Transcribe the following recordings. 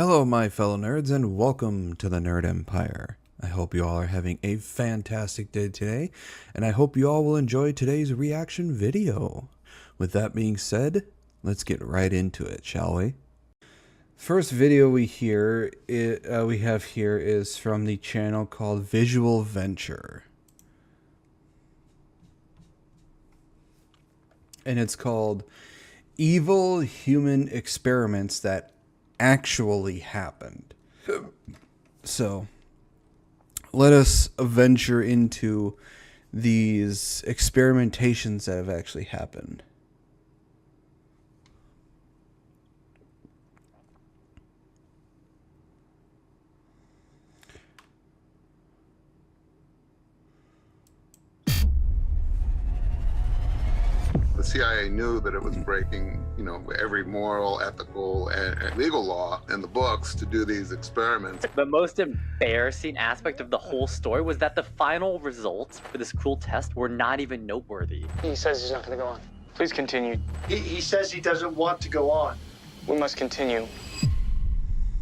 Hello, my fellow nerds, and welcome to the Nerd Empire. I hope you all are having a fantastic day today, and I hope you all will enjoy today's reaction video. With that being said, let's get right into it, shall we? First video we have here is from the channel called Visual Venture. And it's called Evil Human Experiments That Actually Happened. So let us venture into these experimentations that have actually happened. The CIA knew that it was breaking, every moral, ethical, and legal law in the books to do these experiments. The most embarrassing aspect of the whole story was that the final results for this cruel test were not even noteworthy. He says he's not going to go on. Please continue. He says he doesn't want to go on. We must continue.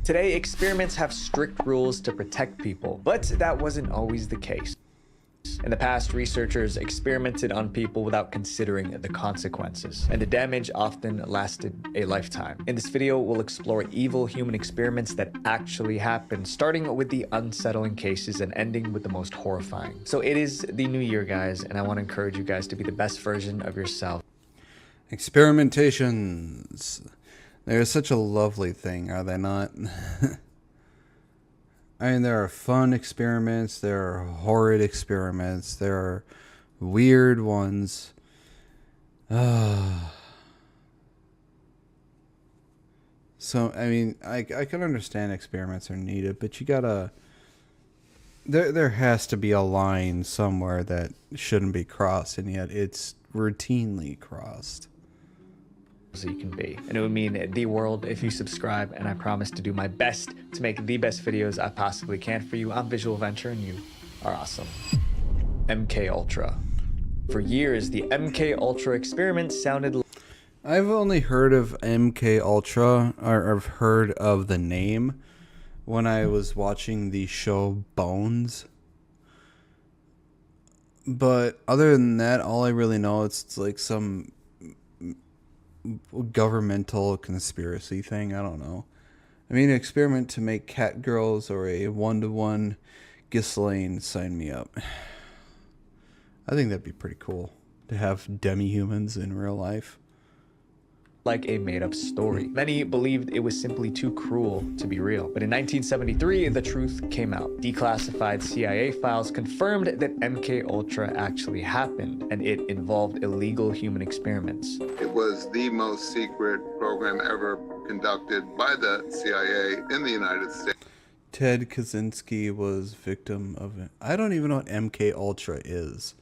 Today, experiments have strict rules to protect people, but that wasn't always the case. In the past, researchers experimented on people without considering the consequences, and the damage often lasted a lifetime. In this video, we'll explore evil human experiments that actually happened, starting with the unsettling cases and ending with the most horrifying. So it is the new year, guys, and I want to encourage you guys to be the best version of yourself. Experimentations. They're such a lovely thing, are they not? I mean, there are fun experiments, there are horrid experiments, there are weird ones. So, I mean, I can understand experiments are needed, but you gotta... There has to be a line somewhere that shouldn't be crossed, and yet it's routinely crossed. You can be, and it would mean the world if you subscribe, and I promise to do my best to make the best videos I possibly can for you. I'm Visual Venture and you are awesome. MK Ultra. For years, the MK Ultra experiment sounded... I've only heard of MK Ultra, or I've heard of the name when I was watching the show Bones. But other than that, all I really know it's like some governmental conspiracy thing. I don't know. I mean, an experiment to make cat girls or a one-to-one Ghislaine, sign me up. I think that'd be pretty cool to have demi-humans in real life. Like a made-up story. Many believed it was simply too cruel to be real. But in 1973, the truth came out. Declassified CIA files confirmed that MK Ultra actually happened, and it involved illegal human experiments. It was the most secret program ever conducted by the CIA in the United States. Ted Kaczynski was victim of it. I don't even know what MK Ultra is,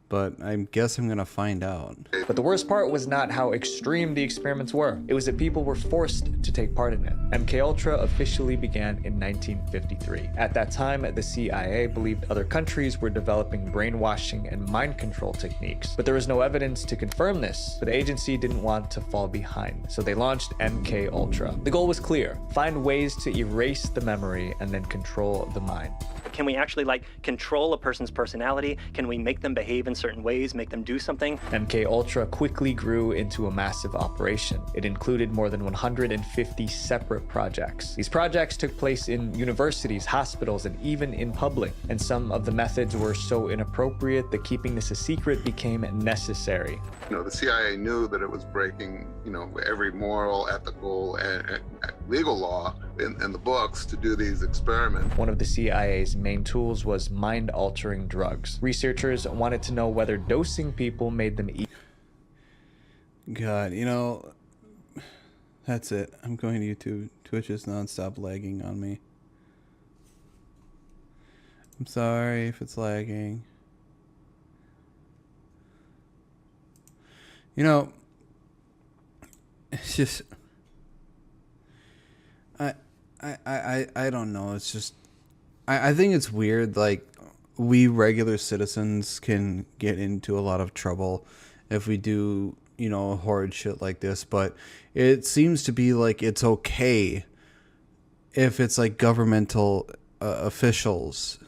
but I guess I'm gonna find out. But the worst part was not how extreme the experiments were. It was that people were forced to take part in it. MK Ultra officially began in 1953. At that time, the CIA believed other countries were developing brainwashing and mind control techniques. But there was no evidence to confirm this. But the agency didn't want to fall behind, so they launched MK Ultra. The goal was clear: find ways to erase the memory and then control the mind. Can we actually control a person's personality? Can we make them behave in certain ways, make them do something? MK Ultra quickly grew into a massive operation. It included more than 150 separate projects. These projects took place in universities, hospitals, and even in public. And some of the methods were so inappropriate that keeping this a secret became necessary. The CIA knew that it was breaking, every moral, ethical, and legal law in the books to do these experiments. One of the CIA's main tools was mind-altering drugs. Researchers wanted to know whether dosing people made them eat. God, that's it. I'm going to YouTube. Twitch is non-stop lagging on me. I'm sorry if it's lagging. It's just... I don't know. It's just... I think it's weird, we regular citizens can get into a lot of trouble if we do, horrid shit like this, but it seems to be like it's okay if it's like governmental officials,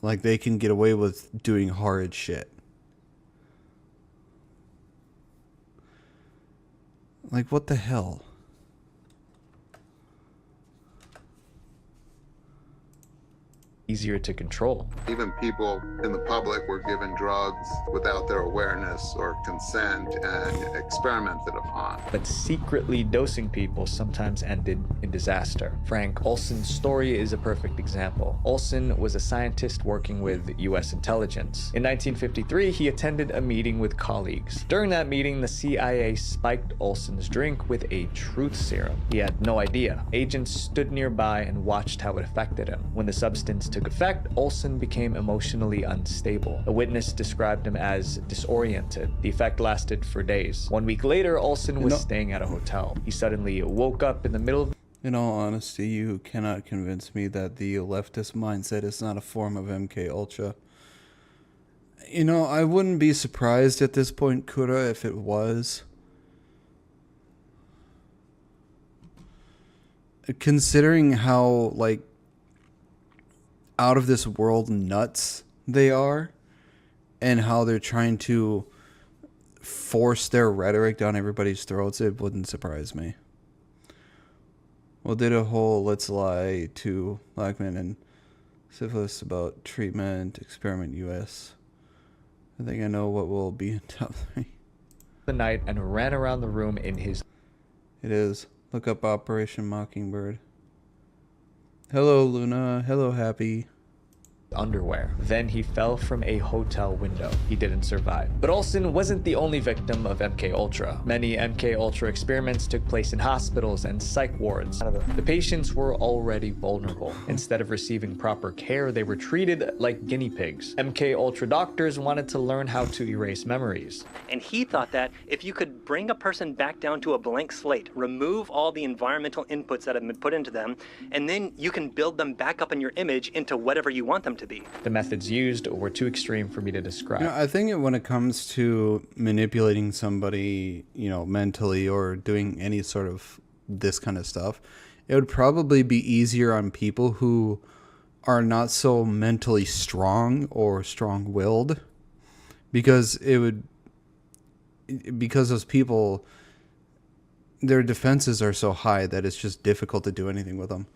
like they can get away with doing horrid shit. Like, what the hell? Easier to control. Even people in the public were given drugs without their awareness or consent and experimented upon. But secretly dosing people sometimes ended in disaster. Frank Olson's story is a perfect example. Olson was a scientist working with US intelligence. In 1953, he attended a meeting with colleagues. During that meeting, the CIA spiked Olson's drink with a truth serum. He had no idea. Agents stood nearby and watched how it affected him. When the substance took effect, Olson became emotionally unstable. A witness described him as disoriented. The effect lasted for days. 1 week later, Olson was staying at a hotel. He suddenly woke up in the middle of... In all honesty, you cannot convince me that the leftist mindset is not a form of MK Ultra. You know, I wouldn't be surprised at this point, Kura, if it was. Considering how, like, out of this world nuts they are, and how they're trying to force their rhetoric down everybody's throats, it wouldn't surprise me. Well, did a whole let's lie to black men and syphilis about treatment, experiment US. I think I know what will be in top 3. the night and ran around the room in his... It is. Look up Operation Mockingbird. Hello, Luna. Hello, Happy. underwear. Then he fell from a hotel window. He didn't survive. But Olson wasn't the only victim of MK Ultra. Many MK Ultra experiments took place in hospitals and psych wards. The patients were already vulnerable. Instead of receiving proper care, they were treated like guinea pigs. MK Ultra doctors wanted to learn how to erase memories. And he thought that if you could bring a person back down to a blank slate, remove all the environmental inputs that have been put into them, and then you can build them back up in your image into whatever you want them to be. The methods used were too extreme for me to describe. You know, I think when it comes to manipulating somebody, you know, mentally or doing any sort of this kind of stuff, it would probably be easier on people who are not so mentally strong or strong-willed, because those people, their defenses are so high that it's just difficult to do anything with them.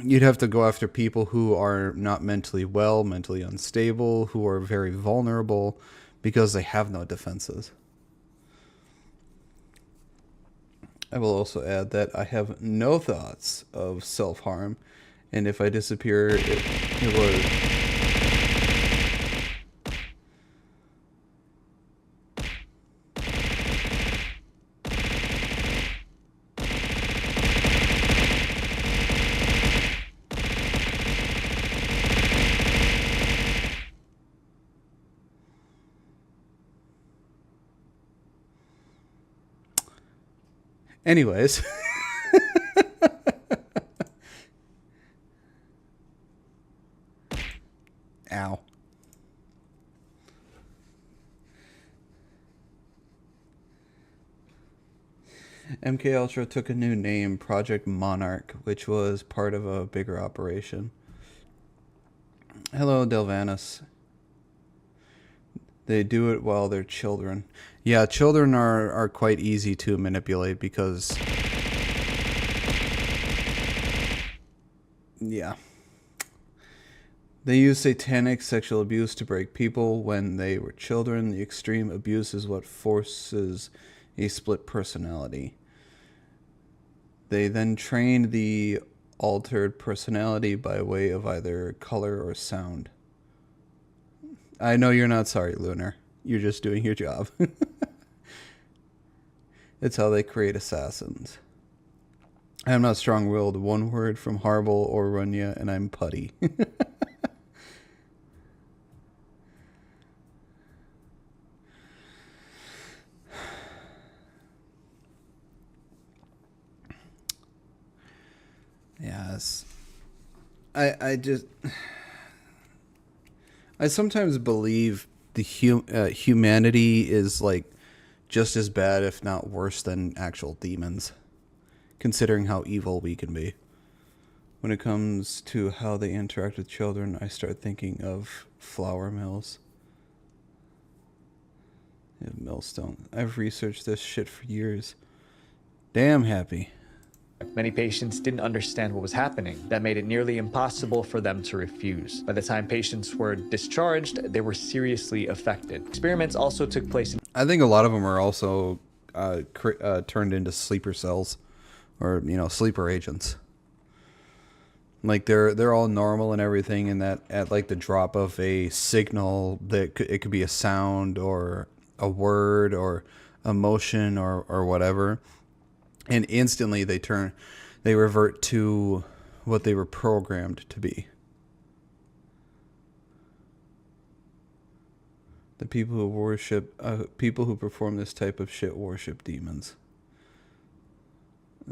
You'd have to go after people who are not mentally well, mentally unstable, who are very vulnerable, because they have no defenses. I will also add that I have no thoughts of self-harm, and if I disappear, it was... Anyways. Ow. MK Ultra took a new name, Project Monarch, which was part of a bigger operation. Hello, Delvanus. They do it while they're children. Yeah, children are quite easy to manipulate because... yeah. They use satanic sexual abuse to break people when they were children. The extreme abuse is what forces a split personality. They then train the altered personality by way of either color or sound. I know you're not sorry, Lunar. You're just doing your job. It's how they create assassins. I am not strong-willed. One word from Harble or Runya, and I'm putty. Yes. I sometimes believe the humanity is like just as bad, if not worse, than actual demons, considering how evil we can be. when it comes to how they interact with children, I start thinking of flour mills. Yeah, millstone. I've researched this shit for years. Damn happy. Many patients didn't understand what was happening. That made it nearly impossible for them to refuse. By the time patients were discharged, they were seriously affected. Experiments also took place in... I think a lot of them are also turned into sleeper cells, or, you know, sleeper agents. Like they're all normal and everything, and that at like the drop of a signal, that it could be a sound or a word or emotion or whatever, and instantly they revert to what they were programmed to be. The people who people who perform this type of shit worship demons.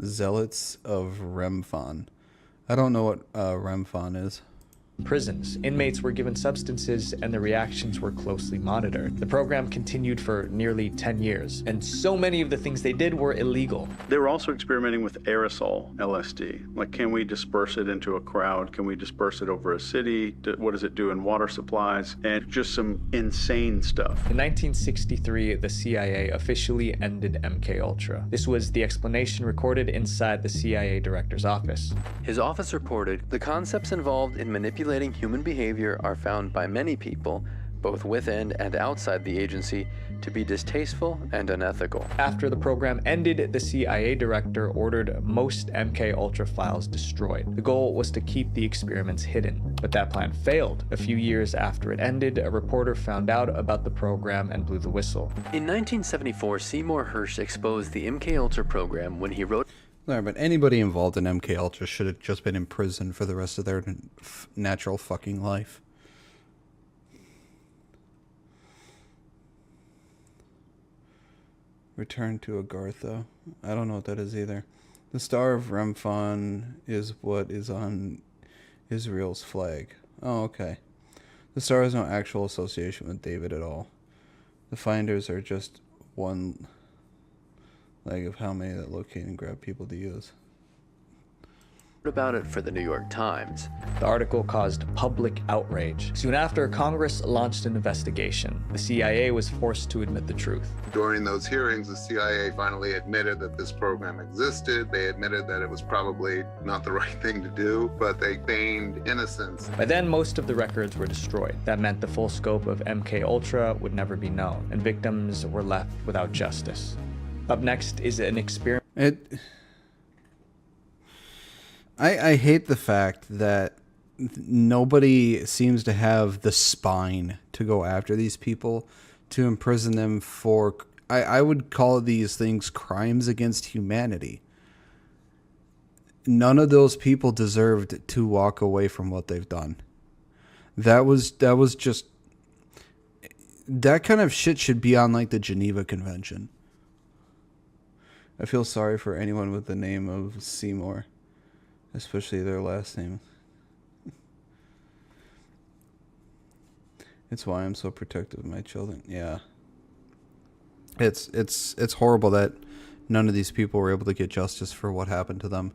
Zealots of Remfon. I don't know what Remfon is. prisons. Inmates were given substances and their reactions were closely monitored. The program continued for nearly 10 years, and so many of the things they did were illegal. They were also experimenting with aerosol LSD. Like, can we disperse it into a crowd? Can we disperse it over a city? What does it do in water supplies? And just some insane stuff. In 1963, the CIA officially ended MKUltra. This was the explanation recorded inside the CIA director's office. His office reported, "The concepts involved in manipulating human behavior are found by many people, both within and outside the agency, to be distasteful and unethical." After the program ended, the CIA director ordered most MKUltra files destroyed. The goal was to keep the experiments hidden, but that plan failed. A few years after it ended, a reporter found out about the program and blew the whistle. In 1974, Seymour Hersh exposed the MKUltra program when he wrote... Sorry, but anybody involved in MKUltra should have just been in prison for the rest of their natural fucking life. Return to Agartha. I don't know what that is either. The Star of Remfon is what is on Israel's flag. Oh, okay. The star has no actual association with David at all. The finders are just one leg of how many that locate and grab people to use. about it for the New York Times. The article caused public outrage. Soon after, Congress launched an investigation. The CIA was forced to admit the truth. During those hearings, the CIA finally admitted that this program existed. They admitted that it was probably not the right thing to do, but they feigned innocence. By then, most of the records were destroyed. That meant the full scope of MKUltra would never be known, and victims were left without justice. Up next is an experiment. I hate the fact that nobody seems to have the spine to go after these people, to imprison them for, I would call these things crimes against humanity. None of those people deserved to walk away from what they've done. That was just, that kind of shit should be on like the Geneva Convention. I feel sorry for anyone with the name of Seymour. Especially their last name. It's why I'm so protective of my children. Yeah. It's horrible that none of these people were able to get justice for what happened to them.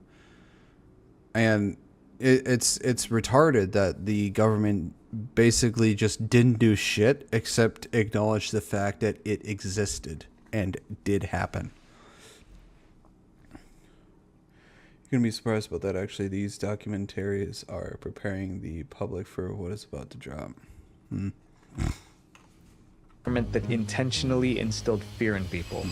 And it's retarded that the government basically just didn't do shit except acknowledge the fact that it existed and did happen. You're going to be surprised about that, actually. These documentaries are preparing the public for what is about to drop. That intentionally instilled fear in people.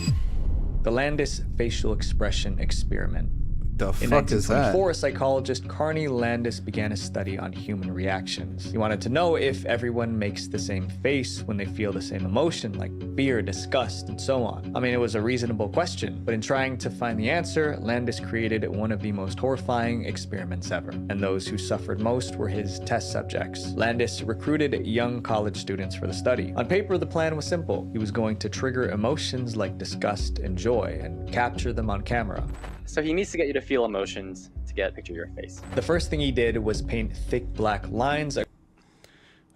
The Landis facial expression experiment. The In fuck is that? 1924, psychologist Carney Landis began a study on human reactions. He wanted to know if everyone makes the same face when they feel the same emotion, like fear, disgust, and so on. I mean, it was a reasonable question, but in trying to find the answer, Landis created one of the most horrifying experiments ever, and those who suffered most were his test subjects. Landis recruited young college students for the study. On paper, the plan was simple. He was going to trigger emotions like disgust and joy and capture them on camera. So he needs to get you to feel emotions to get a picture of your face. The first thing he did was paint thick black lines.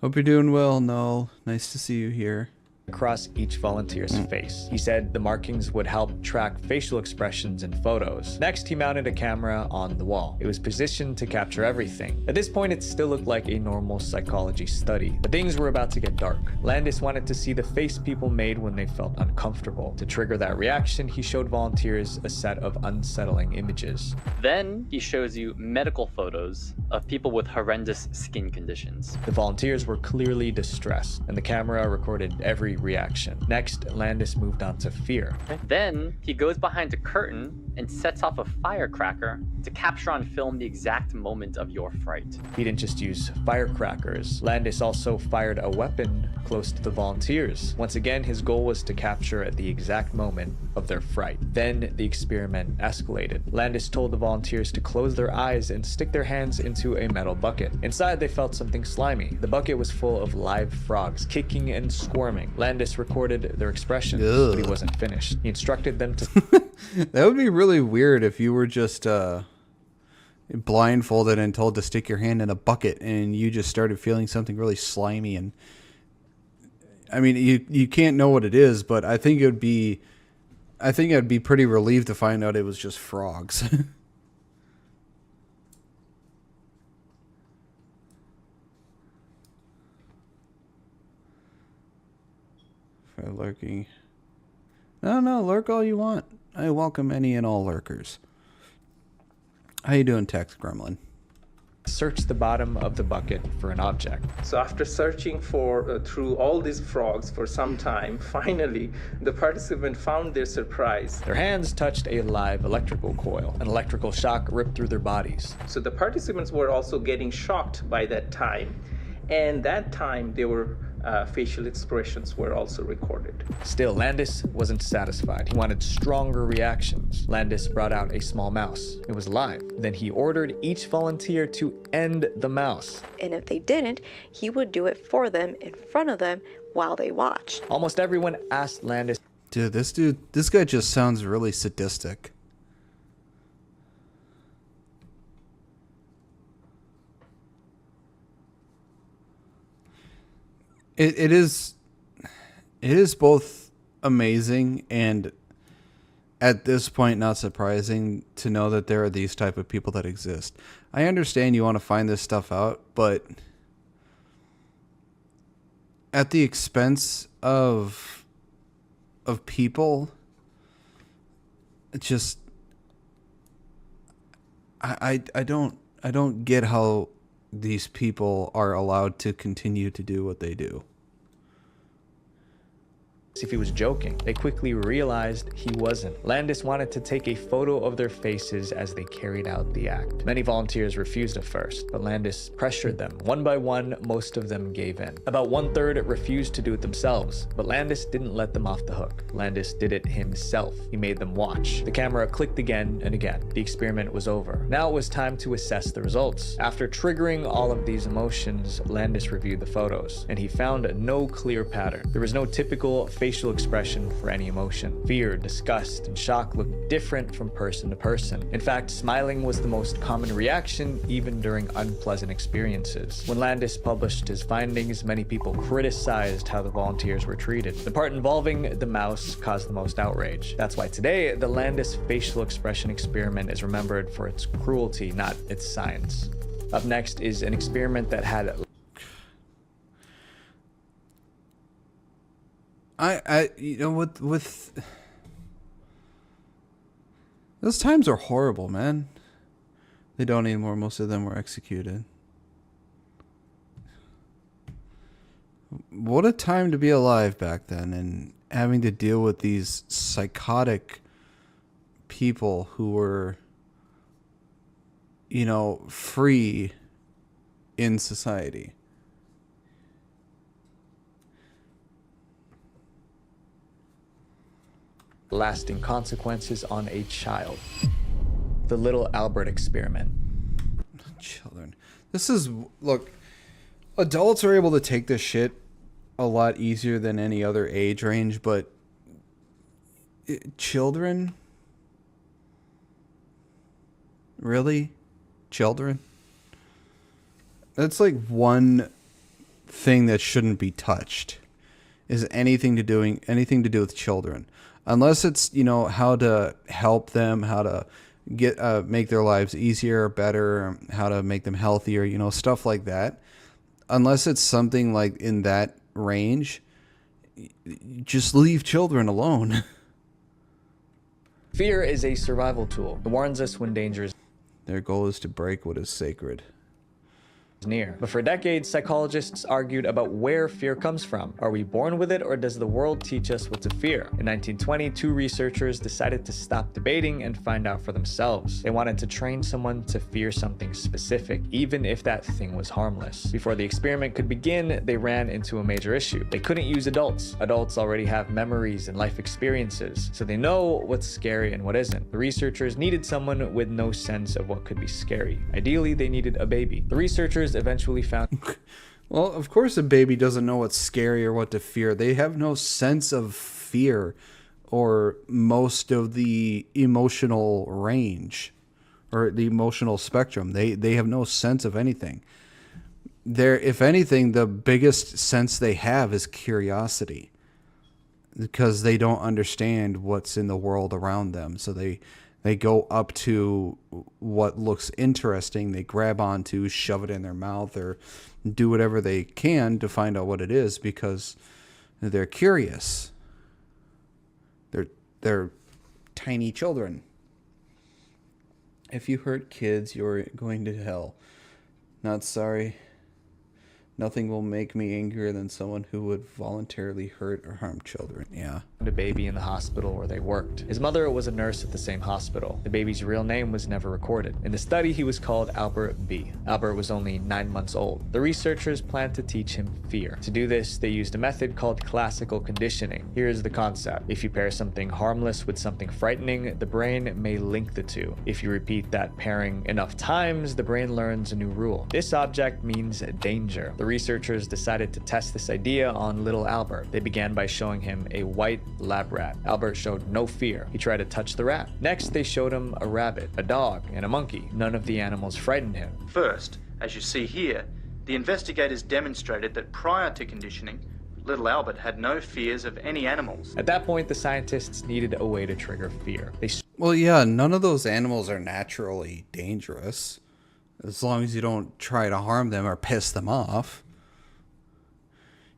Hope you're doing well, Null. Nice to see you here. across each volunteer's face. He said the markings would help track facial expressions in photos. Next, he mounted a camera on the wall. It was positioned to capture everything. At this point, it still looked like a normal psychology study, but things were about to get dark. Landis wanted to see the face people made when they felt uncomfortable. To trigger that reaction, he showed volunteers a set of unsettling images. Then he shows you medical photos of people with horrendous skin conditions. The volunteers were clearly distressed, and the camera recorded every reaction. Next, Landis moved on to fear. Then he goes behind a curtain and sets off a firecracker to capture on film the exact moment of your fright. He didn't just use firecrackers. Landis also fired a weapon close to the volunteers. Once again, his goal was to capture the exact moment of their fright. Then the experiment escalated. Landis told the volunteers to close their eyes and stick their hands into a metal bucket. Inside, they felt something slimy. The bucket was full of live frogs, kicking and squirming. Landis recorded their expressions, but he wasn't finished. He instructed them to... That would be really weird if you were just blindfolded and told to stick your hand in a bucket and you just started feeling something really slimy. And I mean, you can't know what it is, but I think I'd be pretty relieved to find out it was just frogs. For lurking. No, lurk all you want. I welcome any and all lurkers. How you doing, Tex Gremlin? search the bottom of the bucket for an object. So after searching for through all these frogs for some time, finally the participant found their surprise. Their hands touched a live electrical coil. An electrical shock ripped through their bodies. So the participants were also getting shocked by that time, and that time they were facial expressions were also recorded. Still, Landis wasn't satisfied. He wanted stronger reactions. Landis brought out a small mouse. It was live. Then he ordered each volunteer to end the mouse. And if they didn't, he would do it for them in front of them while they watched. Almost everyone asked Landis. This guy just sounds really sadistic. It is both amazing and at this point not surprising to know that there are these type of people that exist. I understand you want to find this stuff out, but at the expense of people, it just I don't get how these people are allowed to continue to do what they do. If he was joking. They quickly realized he wasn't. Landis wanted to take a photo of their faces as they carried out the act. Many volunteers refused at first, but Landis pressured them. One by one, most of them gave in. About 1/3 refused to do it themselves, but Landis didn't let them off the hook. Landis did it himself. He made them watch. The camera clicked again and again. The experiment was over. Now it was time to assess the results. After triggering all of these emotions, Landis reviewed the photos, and he found no clear pattern. There was no typical facial expression for any emotion. Fear, disgust, and shock looked different from person to person. In fact, smiling was the most common reaction even during unpleasant experiences. When Landis published his findings, many people criticized how the volunteers were treated. The part involving the mouse caused the most outrage. That's why today, the Landis facial expression experiment is remembered for its cruelty, not its science. Up next is an experiment that had with those times are horrible, man. They don't anymore. Most of them were executed. What a time to be alive back then, and having to deal with these psychotic people who were, free in society. lasting consequences on a child. The little Albert experiment. Children. Look, adults are able to take this shit a lot easier than any other age range, but children? Really? Children? That's like one thing that shouldn't be touched. is anything to do with children, unless it's, you know, how to help them, how to get make their lives easier, better, how to make them healthier, you know, stuff like that. Unless it's something like in that range, just leave children alone. Fear is a survival tool. It warns us when danger is Their goal is to break what is sacred. near. But for decades, psychologists argued about where fear comes from. Are we born with it, or does the world teach us what to fear? In 1920, two researchers decided to stop debating and find out for themselves. They wanted to train someone to fear something specific, even if that thing was harmless. Before the experiment could begin, they ran into a major issue. They couldn't use adults. Adults already have memories and life experiences, so they know what's scary and what isn't. The researchers needed someone with no sense of what could be scary. Ideally, they needed a baby. The researchers eventually found Well, of course a baby doesn't know what's scary or what to fear. They have no sense of fear or most of the emotional range or the emotional spectrum. They have no sense of anything. If anything, the biggest sense they have is curiosity, because they don't understand what's in the world around them. So they go up to what looks interesting, they grab onto, shove it in their mouth, or do whatever they can to find out what it is, because they're curious. They're tiny children. If you hurt kids, you're going to hell. Not sorry. Nothing will make me angrier than someone who would voluntarily hurt or harm children. Yeah. a baby in the hospital where they worked. His mother was a nurse at the same hospital. The baby's real name was never recorded. In the study, he was called Albert B. Albert was only 9 months old. The researchers planned to teach him fear. To do this, they used a method called classical conditioning. Here's the concept. If you pair something harmless with something frightening, the brain may link the two. If you repeat that pairing enough times, the brain learns a new rule. This object means danger. The researchers decided to test this idea on little Albert. They began by showing him a white lab rat. Albert showed no fear. He tried to touch the rat. Next, they showed him a rabbit, a dog, and a monkey. None of the animals frightened him. First, as you see here, the investigators demonstrated that prior to conditioning, little Albert had no fears of any animals. At that point, the scientists needed a way to trigger fear. Well, yeah, none of those animals are naturally dangerous, as long as you don't try to harm them or piss them off.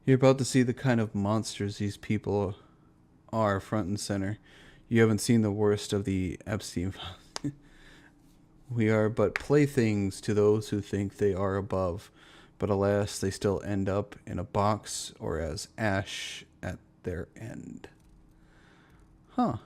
You're about to see the kind of monsters these people are front and center. You haven't seen the worst of the Epstein files. We are but playthings to those who think they are above, but alas, they still end up in a box or as ash at their end. Huh.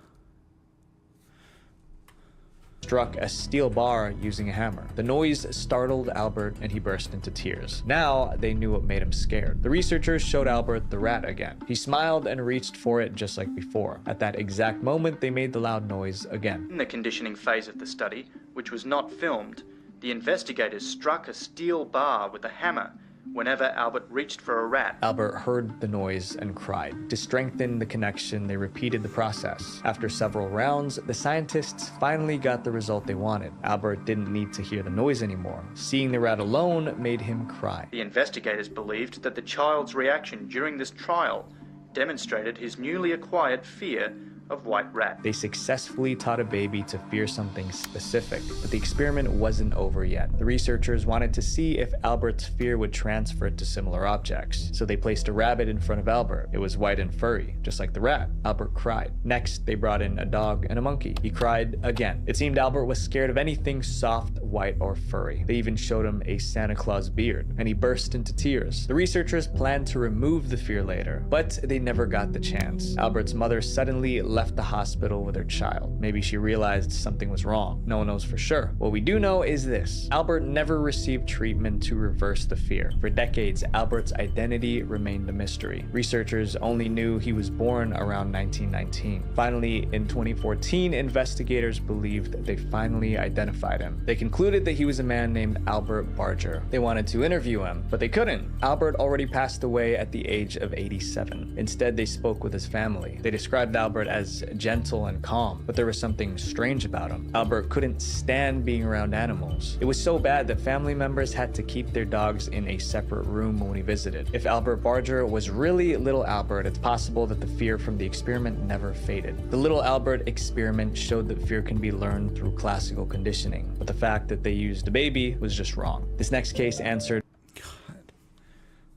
Struck a steel bar using a hammer. The noise startled Albert and he burst into tears. Now they knew what made him scared. The researchers showed Albert the rat again. He smiled and reached for it just like before. At that exact moment, they made the loud noise again. In the conditioning phase of the study, which was not filmed, the investigators struck a steel bar with a hammer whenever Albert reached for a rat. Albert heard the noise and cried. To strengthen the connection, they repeated the process. After several rounds, the scientists finally got the result they wanted. Albert didn't need to hear the noise anymore. Seeing the rat alone made him cry. The investigators believed that the child's reaction during this trial demonstrated his newly acquired fear of white rat. They successfully taught a baby to fear something specific, but the experiment wasn't over yet. The researchers wanted to see if Albert's fear would transfer to similar objects. So they placed a rabbit in front of Albert. It was white and furry, just like the rat. Albert cried. Next, they brought in a dog and a monkey. He cried again. It seemed Albert was scared of anything soft, white, or furry. They even showed him a Santa Claus beard, and he burst into tears. The researchers planned to remove the fear later, but they never got the chance. Albert's mother suddenly left the hospital with her child. Maybe she realized something was wrong. No one knows for sure. What we do know is this: Albert never received treatment to reverse the fear. For decades, Albert's identity remained a mystery. Researchers only knew he was born around 1919. Finally, in 2014, investigators believed they finally identified him. They concluded that he was a man named Albert Barger. They wanted to interview him, but they couldn't. Albert already passed away at the age of 87. Instead, they spoke with his family. They described Albert as as gentle and calm, but there was something strange about him. Albert couldn't stand being around animals. It was so bad that family members had to keep their dogs in a separate room when he visited. If Albert Barger was really little Albert, it's possible that the fear from the experiment never faded. The little Albert experiment showed that fear can be learned through classical conditioning, but the fact that they used a baby was just wrong. This next case answered. God,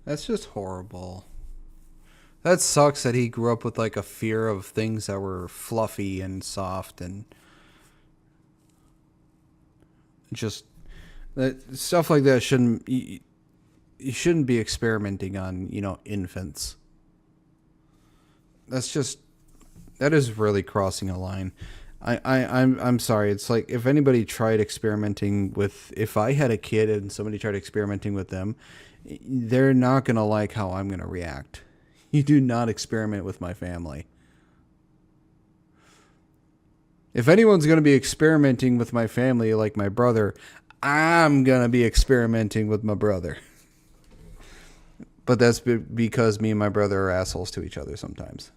that's just horrible. That sucks that he grew up with like a fear of things that were fluffy and soft and just that stuff like that shouldn't, you shouldn't be experimenting on, you know, infants. That's just, that is really crossing a line. I'm sorry. It's like if anybody tried experimenting with, if I had a kid and somebody tried experimenting with them, they're not going to like how I'm going to react. You do not experiment with my family. If anyone's going to be experimenting with my family, like my brother, I'm going to be experimenting with my brother. But that's because me and my brother are assholes to each other sometimes.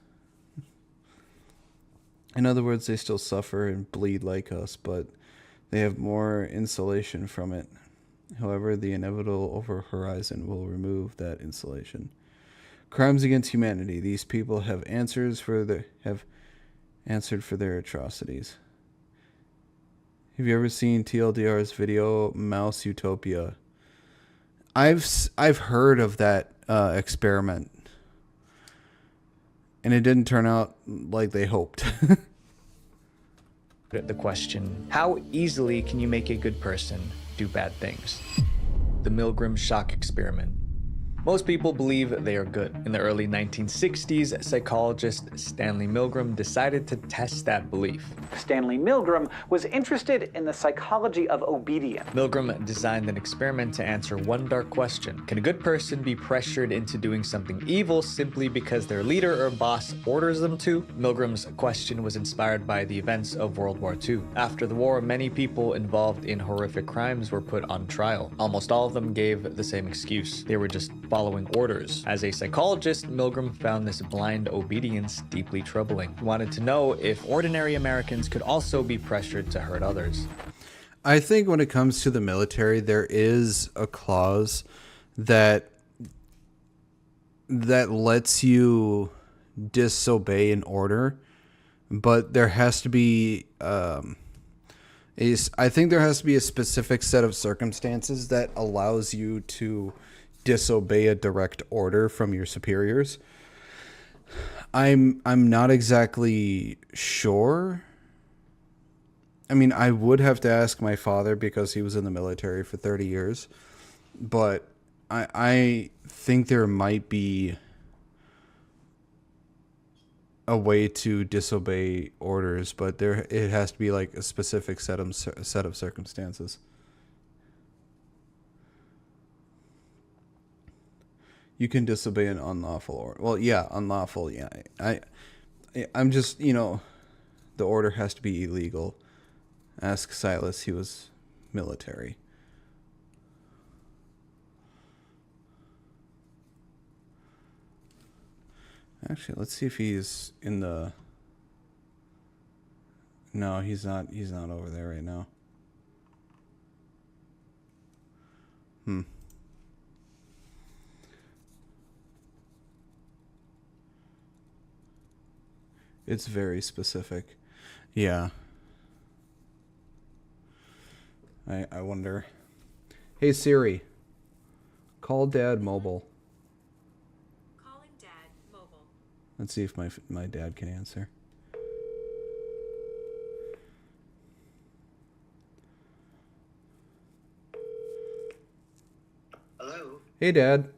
In other words, they still suffer and bleed like us, but they have more insulation from it. However, the inevitable over-horizon will remove that insulation. Crimes against humanity. These people have answered for their atrocities. Have you ever seen TLDR's video Mouse Utopia? I've heard of that experiment, and it didn't turn out like they hoped. The question, how easily can you make a good person do bad things? The Milgram shock experiment. Most people believe they are good. In the early 1960s, psychologist Stanley Milgram decided to test that belief. Stanley Milgram was interested in the psychology of obedience. Milgram designed an experiment to answer one dark question. Can a good person be pressured into doing something evil simply because their leader or boss orders them to? Milgram's question was inspired by the events of World War II. After the war, many people involved in horrific crimes were put on trial. Almost all of them gave the same excuse. They were just following orders. As a psychologist, Milgram found this blind obedience deeply troubling. He wanted to know if ordinary Americans could also be pressured to hurt others. I think when it comes to the military, there is a clause that lets you disobey an order, but there has to be I think there has to be a specific set of circumstances that allows you to disobey a direct order from your superiors. I'm not exactly sure. I mean, I would have to ask my father because he was in the military for 30 years, but I think there might be a way to disobey orders, but it has to be like a specific set of circumstances. You can disobey an unlawful order. Well, yeah, unlawful. Yeah, I'm just, you know, the order has to be illegal. Ask Silas. He was military. Actually, let's see if he's in the. No, he's not. He's not over there right now. It's very specific. Yeah. I wonder. Hey Siri. Call Dad mobile. Calling Dad mobile. Let's see if my dad can answer. Hello. Hey Dad.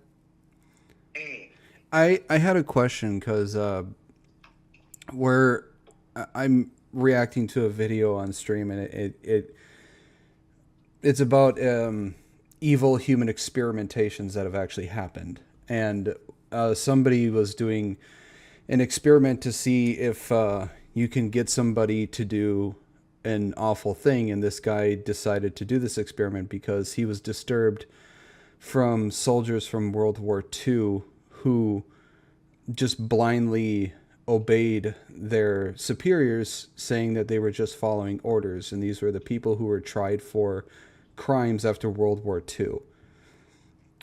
Hey. I had a question because I'm reacting to a video on stream, and it's about evil human experimentations that have actually happened. And somebody was doing an experiment to see if you can get somebody to do an awful thing. And this guy decided to do this experiment because he was disturbed from soldiers from World War II who just blindly obeyed their superiors, saying that they were just following orders, and these were the people who were tried for crimes after World War II.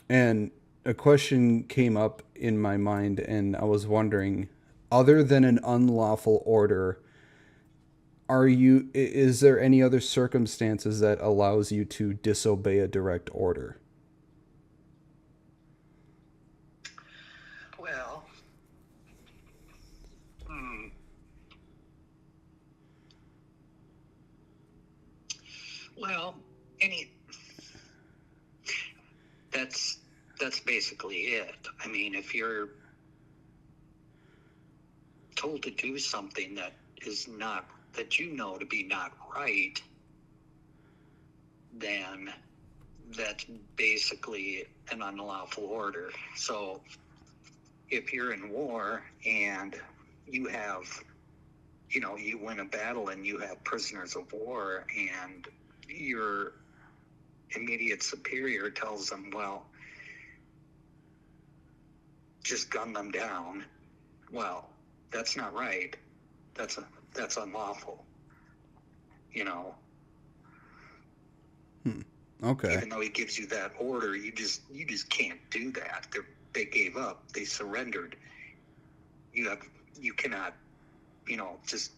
And a question came up in my mind, and I was wondering, other than an unlawful order, is there any other circumstances that allows you to disobey a direct order? Well, well, that's basically it. I mean, if you're told to do something that is not, that you know to be not right, then that's basically an unlawful order. So if you're in war and you have, you win a battle and you have prisoners of war, and your immediate superior tells them, well, just gun them down. Well, that's not right. That's unlawful. Okay. Even though he gives you that order, you just can't do that. They gave up. They surrendered. You cannot, just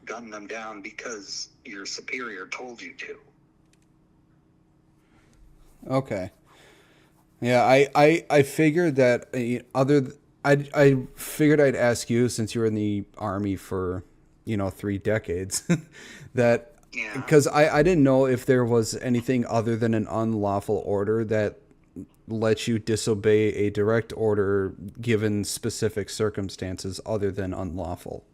gun them down because your superior told you to. Okay. Yeah, I figured that I figured I'd ask you, since you were in the Army for 3 decades, that because I didn't know if there was anything other than an unlawful order that lets you disobey a direct order given specific circumstances other than unlawful.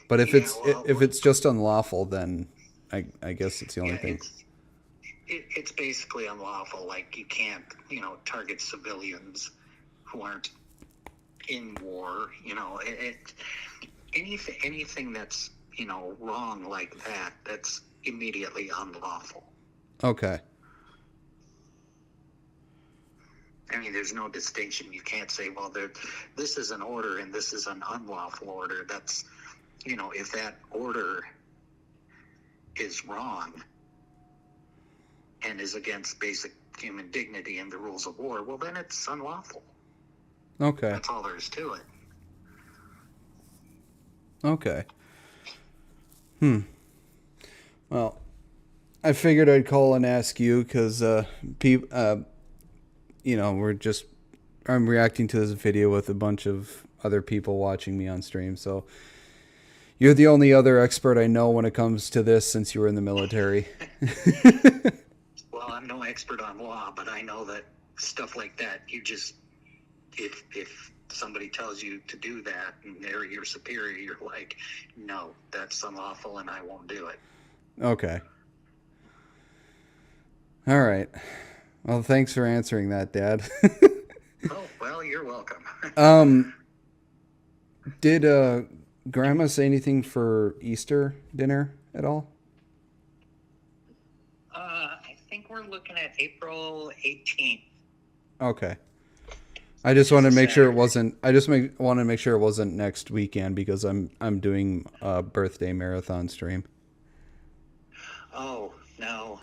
But if it's just unlawful, then I guess it's the only thing. It's basically unlawful. Like, you can't, target civilians who aren't in war. Anything that's, wrong like that, that's immediately unlawful. Okay. I mean, there's no distinction. You can't say, well, this is an order and this is an unlawful order. That's, if that order is wrong and is against basic human dignity and the rules of war, well, then it's unlawful. Okay. That's all there is to it. Okay. Well, I figured I'd call and ask you because, I'm reacting to this video with a bunch of other people watching me on stream, so you're the only other expert I know when it comes to this since you were in the military. Well, I'm no expert on law, but I know that stuff like that, you just, if somebody tells you to do that and they're your superior, you're like, no, that's unlawful and I won't do it. Okay. All right. Well, thanks for answering that, Dad. Oh, well, you're welcome. Did Grandma say anything for Easter dinner at all? I think we're looking at April 18th. Okay. I just wanted to make sure it wasn't. Wanted to make sure it wasn't next weekend because I'm doing a birthday marathon stream. Oh, no.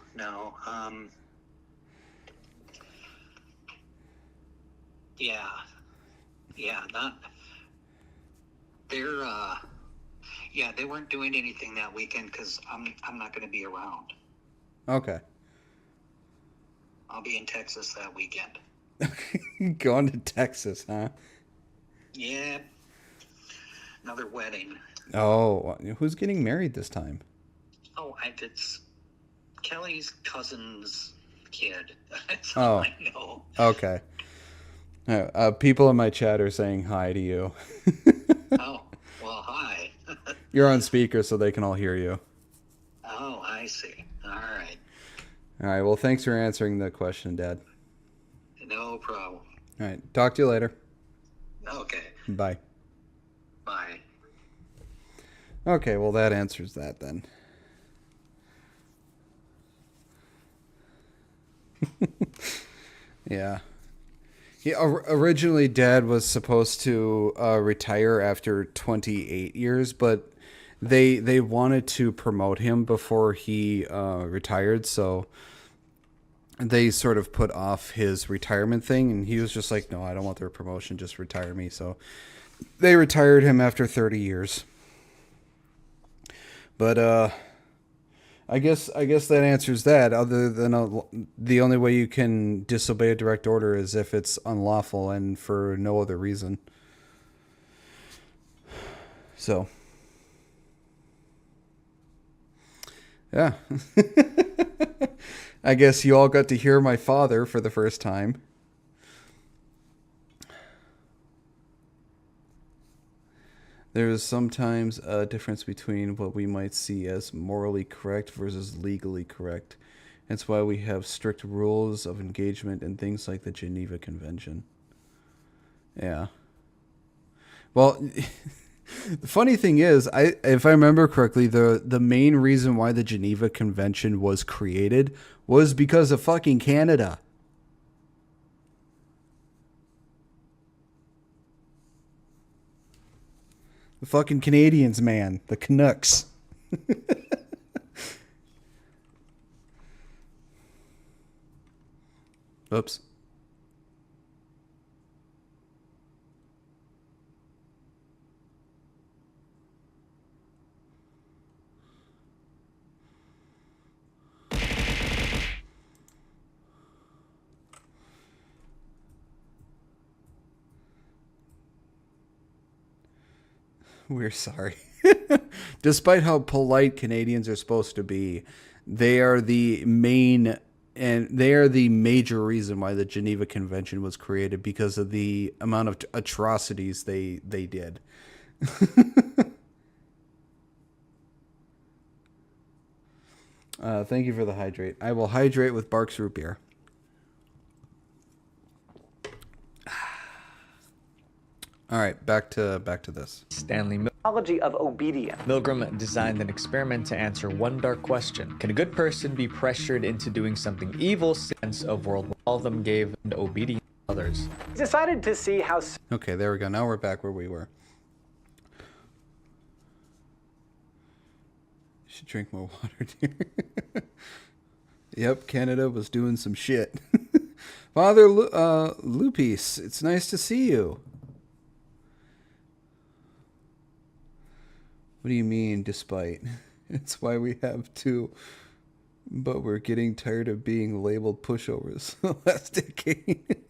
They weren't doing anything that weekend because I'm not going to be around. Okay. I'll be in Texas that weekend. Going to Texas, huh? Yeah. Another wedding. Oh, who's getting married this time? Oh, it's Kelly's cousin's kid. That's all I know. Okay. People in my chat are saying hi to you. Oh, well, hi. You're on speaker so they can all hear you. Oh, I see. All right. All right, well, thanks for answering the question, Dad. No problem. All right, talk to you later. Okay. Bye. Bye. Okay, well, that answers that then. Yeah. Originally, Dad was supposed to retire after 28 years, but they wanted to promote him before he retired, so they sort of put off his retirement thing, and he was just like, no, I don't want their promotion, just retire me. So they retired him after 30 years. But I guess that answers that, other than the only way you can disobey a direct order is if it's unlawful and for no other reason. So yeah. I guess you all got to hear my father for the first time. There is sometimes a difference between what we might see as morally correct versus legally correct. That's why we have strict rules of engagement and things like the Geneva Convention. Yeah. Well, the funny thing is, if I remember correctly, the main reason why the Geneva Convention was created was because of fucking Canada. The fucking Canadians, man. The Canucks. Oops. We're sorry. Despite how polite Canadians are supposed to be, they are the major reason why the Geneva Convention was created, because of the amount of atrocities they did. Thank you for the hydrate. I will hydrate with Barks root beer. All right, back to this. Stanley Psychology of obedience. Milgram designed an experiment to answer one dark question. Can a good person be pressured into doing something evil? Sense of world. All of them gave obedience to others. He decided to see how... Okay, there we go. Now we're back where we were. You should drink more water, dear. Yep, Canada was doing some shit. Father Lupis, it's nice to see you. What do you mean, despite? It's why we have two. But we're getting tired of being labeled pushovers last decade.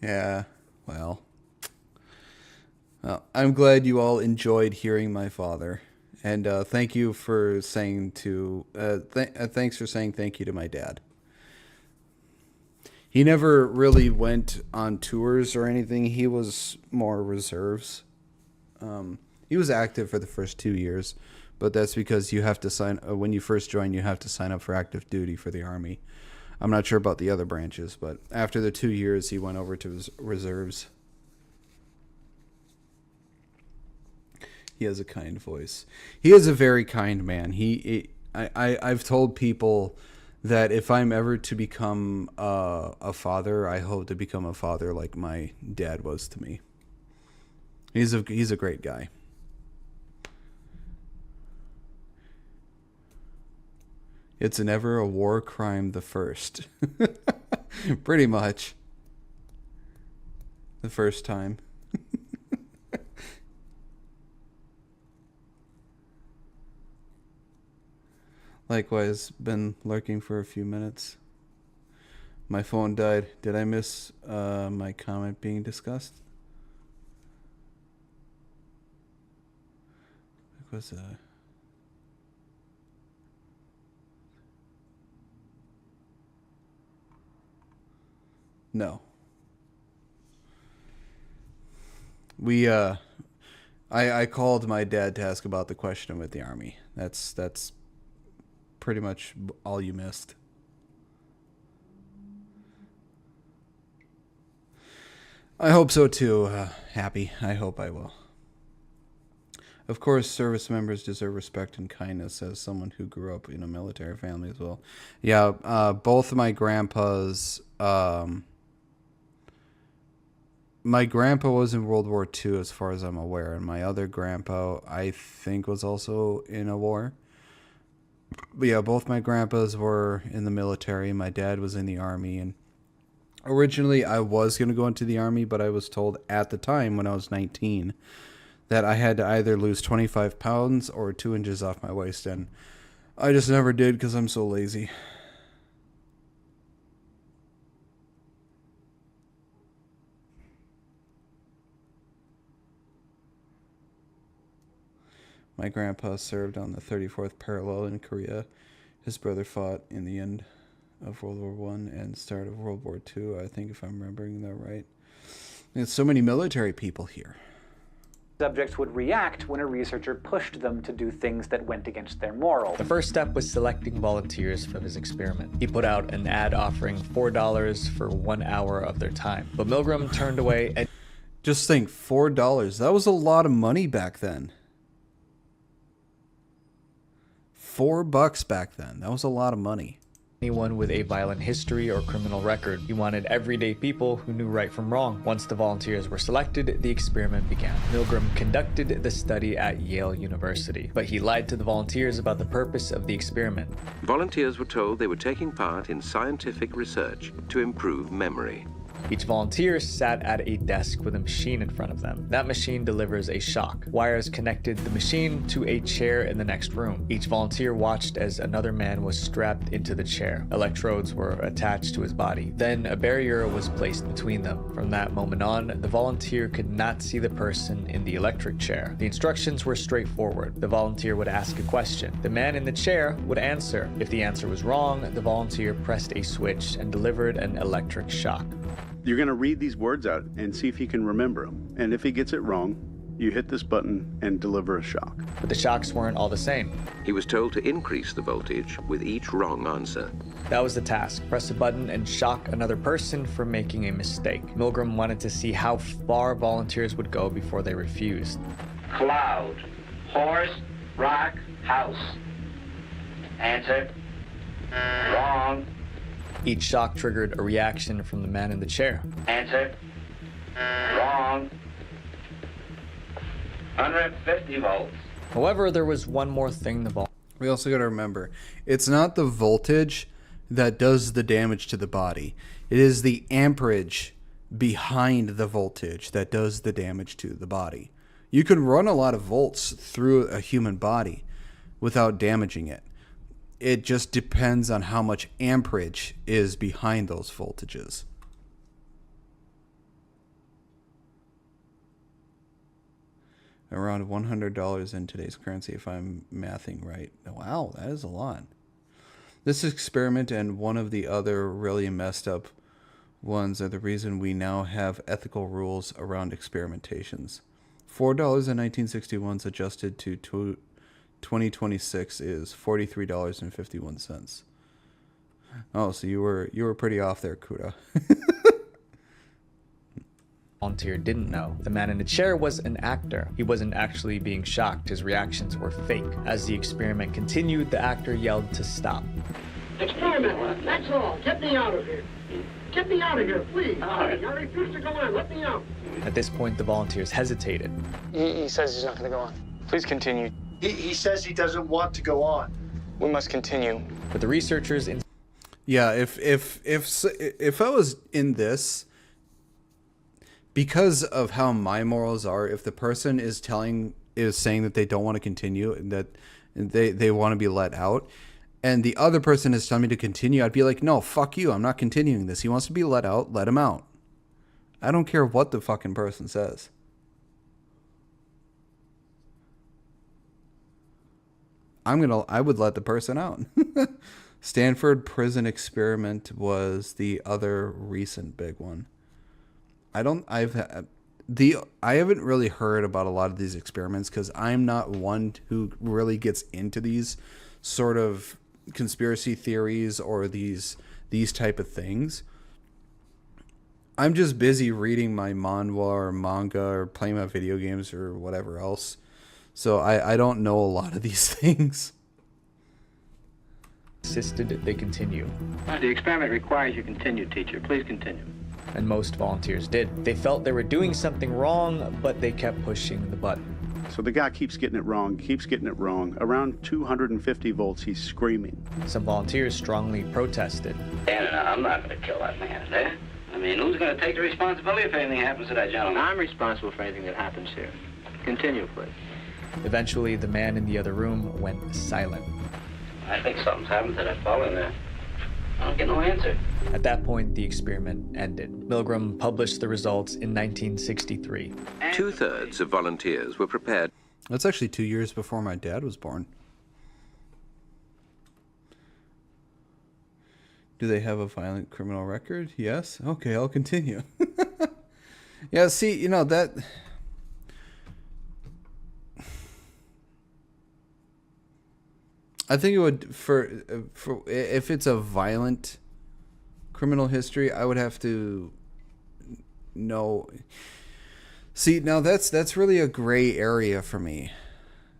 Yeah, well, I'm glad you all enjoyed hearing my father. And thank you for saying thanks for saying thank you to my dad. He never really went on tours or anything. He was more reserves. He was active for the first 2 years, but that's because you have to sign when you first join. You have to sign up for active duty for the Army. I'm not sure about the other branches, but after the 2 years, he went over to his reserves. He has a kind voice. He is a very kind man. I've told people that if I'm ever to become a father, I hope to become a father like my dad was to me. He's a great guy. It's never a war crime the first. Pretty much. The first time. Likewise, been lurking for a few minutes. My phone died. Did I miss my comment being discussed? Was no. I called my dad to ask about the question with the Army. That's pretty much all you missed. I hope so too, Happy. I hope I will. Of course, service members deserve respect and kindness, as someone who grew up in a military family as well. Yeah, both of my grandpas my grandpa was in World War II as far as I'm aware, and my other grandpa I think was also in a war. But yeah, both my grandpas were in the military. My dad was in the army, and originally I was going to go into the army, but I was told at the time when I was 19 that I had to either lose 25 pounds or 2 inches off my waist, and I just never did because I'm so lazy. My grandpa served on the 34th parallel in Korea. His brother fought in the end of World War I and start of World War II, I think, if I'm remembering that right. There's so many military people here. Subjects would react when a researcher pushed them to do things that went against their morals. The first step was selecting volunteers for his experiment. He put out an ad offering $4 for 1 hour of their time, but Milgram turned away and... Just think, $4. That was a lot of money back then. $4 back then. That was a lot of money. Anyone with a violent history or criminal record. He wanted everyday people who knew right from wrong. Once the volunteers were selected, the experiment began. Milgram conducted the study at Yale University, but he lied to the volunteers about the purpose of the experiment. Volunteers were told they were taking part in scientific research to improve memory. Each volunteer sat at a desk with a machine in front of them. That machine delivers a shock. Wires connected the machine to a chair in the next room. Each volunteer watched as another man was strapped into the chair. Electrodes were attached to his body. Then a barrier was placed between them. From that moment on, the volunteer could not see the person in the electric chair. The instructions were straightforward. The volunteer would ask a question. The man in the chair would answer. If the answer was wrong, the volunteer pressed a switch and delivered an electric shock. You're going to read these words out and see if he can remember them. And if he gets it wrong, you hit this button and deliver a shock. But the shocks weren't all the same. He was told to increase the voltage with each wrong answer. That was the task. Press a button and shock another person for making a mistake. Milgram wanted to see how far volunteers would go before they refused. Cloud, horse, rock, house. Answer. Wrong. Each shock triggered a reaction from the man in the chair. Answer. Wrong. 150 volts. However, there was one more thing we also got to remember. It's not the voltage that does the damage to the body. It is the amperage behind the voltage that does the damage to the body. You can run a lot of volts through a human body without damaging it. It just depends on how much amperage is behind those voltages. Around $100 in today's currency, if I'm mathing right. Wow, that is a lot. This experiment and one of the other really messed up ones are the reason we now have ethical rules around experimentations. $4 in 1961 adjusted to 2026 is $43.51. Oh, so you were pretty off there, Kuda. Volunteer didn't know. The man in the chair was an actor. He wasn't actually being shocked. His reactions were fake. As the experiment continued, the actor yelled to stop. Experiment, that's all. Get me out of here. Get me out of here, please. I refuse to go on. Let me out. At this point, the volunteers hesitated. He says he's not going to go on. Please continue. He says he doesn't want to go on. We must continue. But the researchers... Yeah, if I was in this, because of how my morals are, if the person is saying that they don't want to continue and that they want to be let out, and the other person is telling me to continue, I'd be like, no, fuck you, I'm not continuing this. He wants to be let out, let him out. I don't care what the fucking person says. I would let the person out. Stanford prison experiment was the other recent big one. I haven't really heard about a lot of these experiments because I'm not one who really gets into these sort of conspiracy theories or these type of things. I'm just busy reading my manhwa or manga or playing my video games or whatever else. So I don't know a lot of these things. Insisted they continue. The experiment requires you continue, teacher. Please continue. and most volunteers did. They felt they were doing something wrong, but they kept pushing the button. So the guy keeps getting it wrong, keeps getting it wrong. Around 250 volts, he's screaming. Some volunteers strongly protested. I'm not going to kill that man today. I mean, who's going to take the responsibility if anything happens to that gentleman? I'm responsible for anything that happens here. Continue, please. Eventually, the man in the other room went silent. I think something's happened to that fellow in there. I don't get no answer. At that point, the experiment ended. Milgram published the results in 1963. 2/3 of volunteers were prepared. That's actually 2 years before my dad was born. Do they have a violent criminal record? Yes. Okay, I'll continue. Yeah, see, you know, that... I think it would, for if it's a violent criminal history, I would have to know. See, now that's really a gray area for me,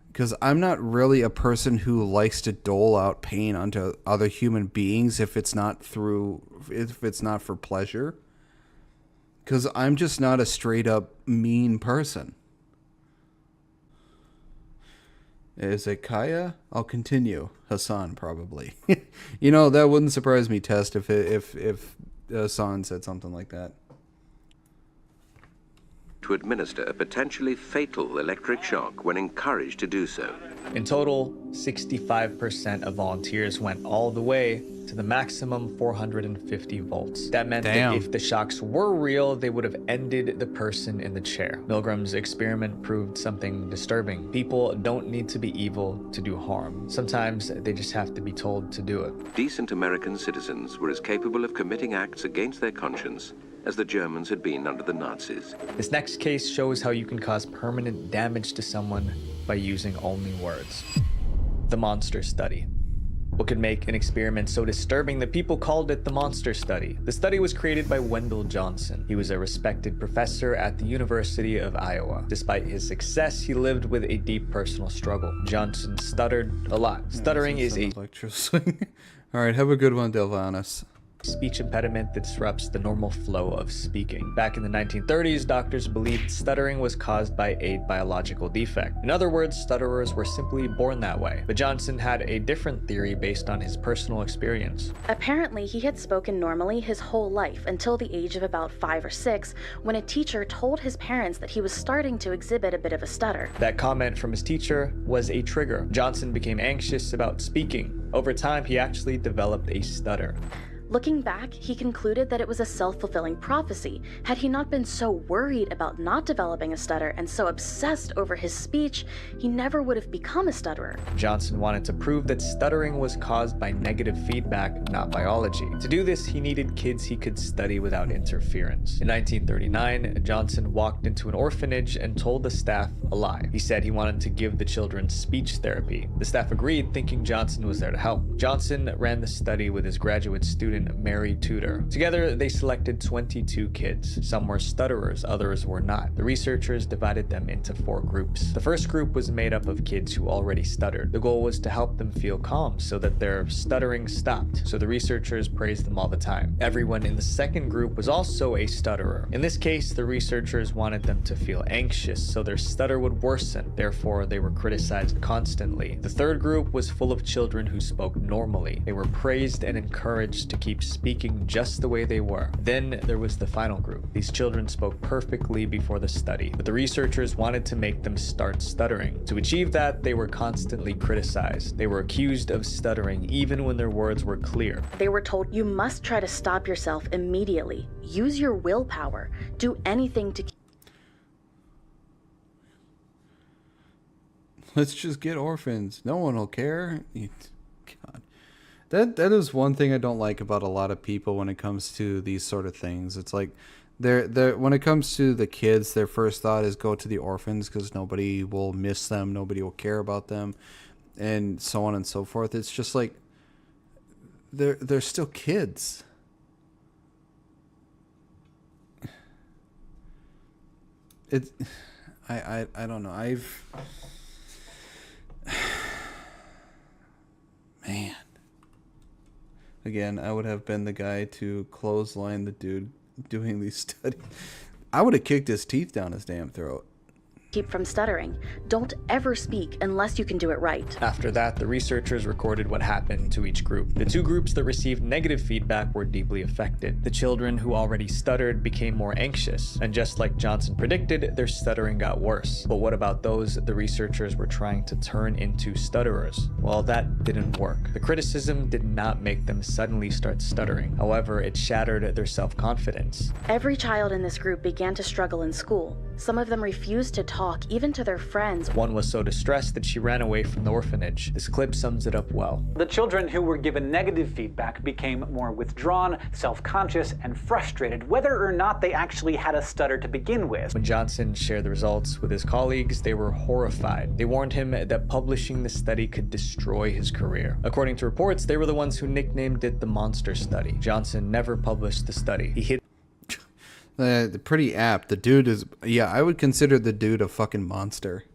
because I'm not really a person who likes to dole out pain onto other human beings if it's not for pleasure. Because I'm just not a straight up mean person. Is it Kaya? I'll continue. Hassan, probably. You know, that wouldn't surprise me, Test, if Hassan said something like that. To administer a potentially fatal electric shock when encouraged to do so. In total, 65% of volunteers went all the way to the maximum 450 volts. That meant that if the shocks were real, they would have ended the person in the chair. Milgram's experiment proved something disturbing. People don't need to be evil to do harm. Sometimes they just have to be told to do it. Decent American citizens were as capable of committing acts against their conscience as the Germans had been under the Nazis. This next case shows how you can cause permanent damage to someone by using only words. The Monster Study. What could make an experiment so disturbing that people called it the Monster Study? The study was created by Wendell Johnson. He was a respected professor at the University of Iowa. Despite his success, he lived with a deep personal struggle. Johnson stuttered a lot. Stuttering is a electro swing. All right, have a good one, Delvanus. Speech impediment that disrupts the normal flow of speaking. Back in the 1930s, doctors believed stuttering was caused by a biological defect. In other words, stutterers were simply born that way. But Johnson had a different theory based on his personal experience. Apparently, he had spoken normally his whole life until the age of about 5 or 6, when a teacher told his parents that he was starting to exhibit a bit of a stutter. That comment from his teacher was a trigger. Johnson became anxious about speaking. Over time, he actually developed a stutter. Looking back, he concluded that it was a self-fulfilling prophecy. Had he not been so worried about not developing a stutter and so obsessed over his speech, he never would have become a stutterer. Johnson wanted to prove that stuttering was caused by negative feedback, not biology. To do this, he needed kids he could study without interference. In 1939, Johnson walked into an orphanage and told the staff a lie. He said he wanted to give the children speech therapy. The staff agreed, thinking Johnson was there to help. Johnson ran the study with his graduate student Mary Tudor. Together, they selected 22 kids. Some were stutterers, others were not. The researchers divided them into 4 groups. The first group was made up of kids who already stuttered. The goal was to help them feel calm so that their stuttering stopped, so the researchers praised them all the time. Everyone in the second group was also a stutterer. In this case, the researchers wanted them to feel anxious so their stutter would worsen, therefore they were criticized constantly. The third group was full of children who spoke normally. They were praised and encouraged to keep speaking just the way they were. Then there was the final group. These children spoke perfectly before the study, but the researchers wanted to make them start stuttering. To achieve that, they were constantly criticized. They were accused of stuttering even when their words were clear. They were told, you must try to stop yourself immediately. Use your willpower. Do anything to... Let's just get orphans. No one will care. God. That is one thing I don't like about a lot of people when it comes to these sort of things. It's like they're when it comes to the kids, their first thought is go to the orphans because nobody will miss them, nobody will care about them, and so on and so forth. It's just like they're still kids. I don't know. Man. Again, I would have been the guy to clothesline the dude doing these studies. I would have kicked his teeth down his damn throat. Keep from stuttering. Don't ever speak unless you can do it right. After that, the researchers recorded what happened to each group. The two groups that received negative feedback were deeply affected. The children who already stuttered became more anxious, and just like Johnson predicted, their stuttering got worse. But what about those the researchers were trying to turn into stutterers? Well, that didn't work. The criticism did not make them suddenly start stuttering. However, it shattered their self-confidence. Every child in this group began to struggle in school. Some of them refused to talk even to their friends. One was so distressed that she ran away from the orphanage. This clip sums it up well. The children who were given negative feedback became more withdrawn, self-conscious, and frustrated, whether or not they actually had a stutter to begin with. When Johnson shared the results with his colleagues, they were horrified. They warned him that publishing the study could destroy his career. According to reports, they were the ones who nicknamed it the monster study. Johnson never published the study. He hid pretty apt. The dude is, yeah, I would consider the dude a fucking monster.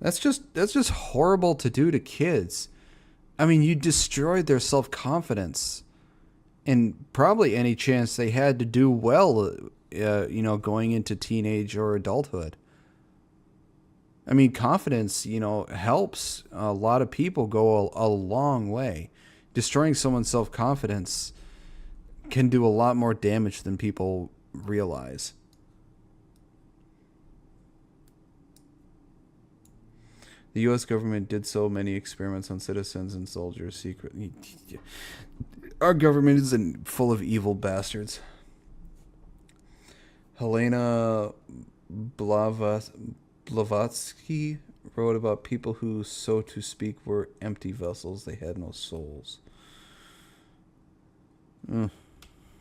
That's just horrible to do to kids. I mean, you destroyed their self-confidence and probably any chance they had to do well, you know, going into teenage or adulthood. I mean, confidence, you know, helps a lot of people go a long way. Destroying someone's self-confidence can do a lot more damage than people realize. The U.S. government did so many experiments on citizens and soldiers secretly. Our government is full of evil bastards. Helena Blavatsky wrote about people who, so to speak, were empty vessels. They had no souls.